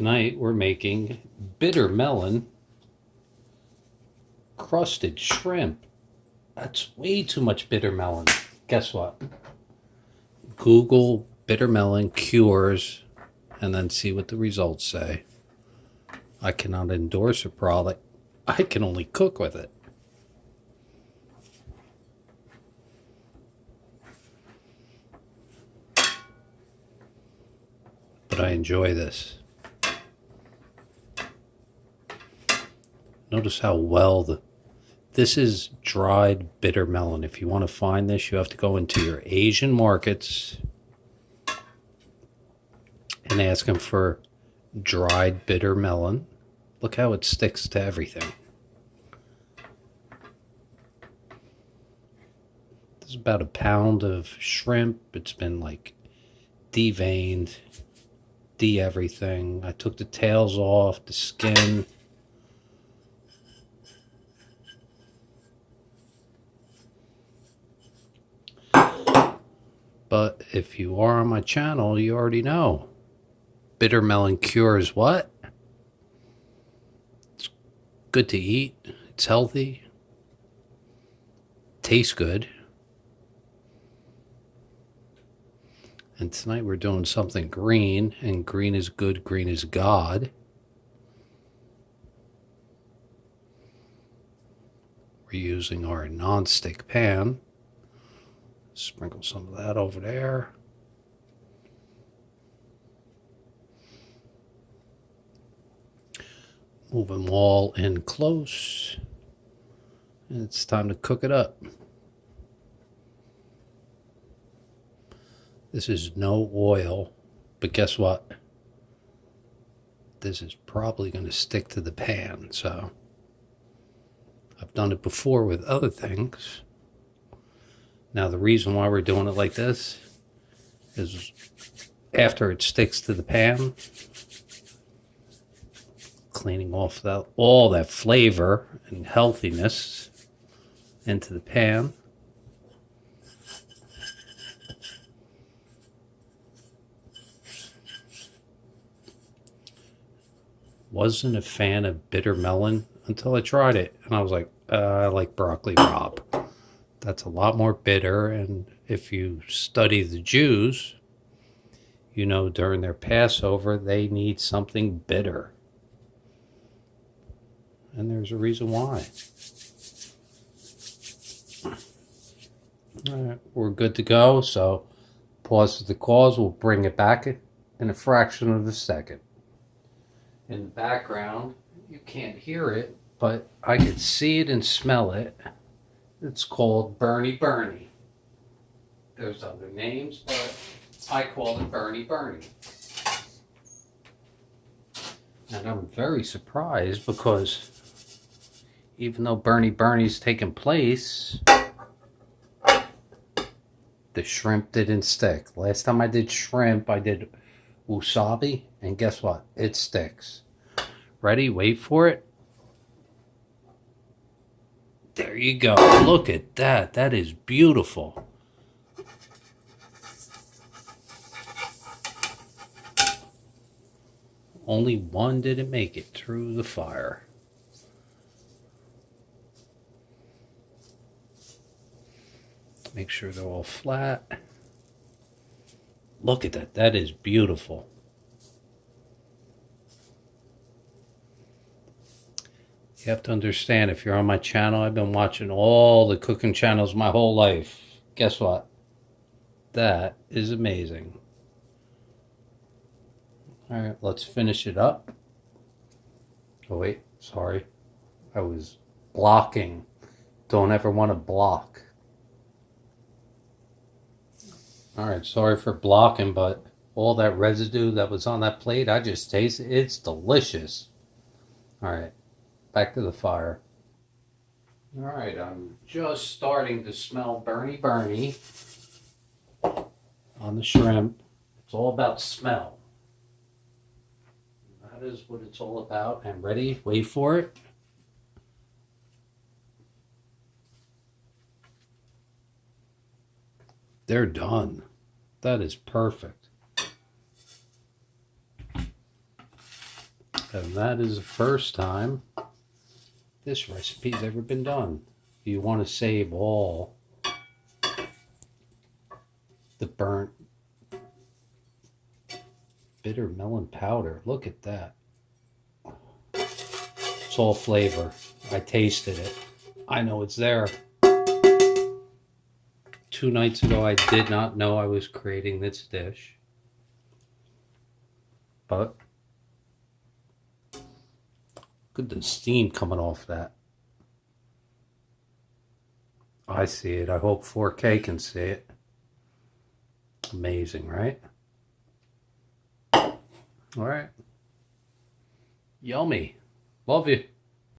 Tonight we're making bitter melon crusted shrimp. That's way too much bitter melon. Guess what? Google bitter melon cures and then see what the results say. I cannot endorse a product. I can only cook with it. But I enjoy this. Notice how well this is dried bitter melon. If you want to find this, you have to go into your Asian markets and ask them for dried bitter melon. Look how it sticks to everything. This is about a pound of shrimp. It's been like deveined, everything. I took the tails off, the skin. But if you are on my channel, you already know. Bitter melon cures what? It's good to eat. It's healthy. Tastes good. And tonight we're doing something green, and green is good, green is God. We're using our non-stick pan. Sprinkle some of that over there. Move them all in close. And it's time to cook it up. This is no oil, but guess what? This is probably going to stick to the pan, so I've done it before with other things. Now, the reason why we're doing it like this is after it sticks to the pan, cleaning off all that flavor and healthiness into the pan. Wasn't a fan of bitter melon until I tried it, and I was like, I like broccoli rabe. That's a lot more bitter, and if you study the Jews, you know during their Passover they need something bitter. And there's a reason why. All right, we're good to go, so pause for the cause. We'll bring it back in a fraction of a second. In the background, you can't hear it, but I can see it and smell it. It's called Bernie Bernie. There's other names, but I call it Bernie Bernie. And I'm very surprised because even though Bernie Bernie's taken place, the shrimp didn't stick. Last time I did shrimp, I did wasabi, and guess what? It sticks. Ready? Wait for it. There you go. Look at that. That is beautiful. Only one didn't make it through the fire. Make sure they're all flat. Look at that. That is beautiful. You have to understand, if you're on my channel, I've been watching all the cooking channels my whole life. Guess what? That is amazing. All right, let's finish it up. Oh, wait, sorry. I was blocking. Don't ever want to block. All right, sorry for blocking, but all that residue that was on that plate, I just tasted it. It's delicious. All right, back to the fire. All right, I'm just starting to smell Bernie Bernie on the shrimp. It's all about smell. That is what it's all about. And ready? Wait for it. They're done. That is perfect. And that is the first time this recipe's ever been done. You want to save all the burnt bitter melon powder. Look at that. It's all flavor. I tasted it. I know it's there. 2 nights ago, I did not know I was creating this dish. But look at the steam coming off that. I see it. I hope 4K can see it. Amazing, right? All right. Yummy. Love you.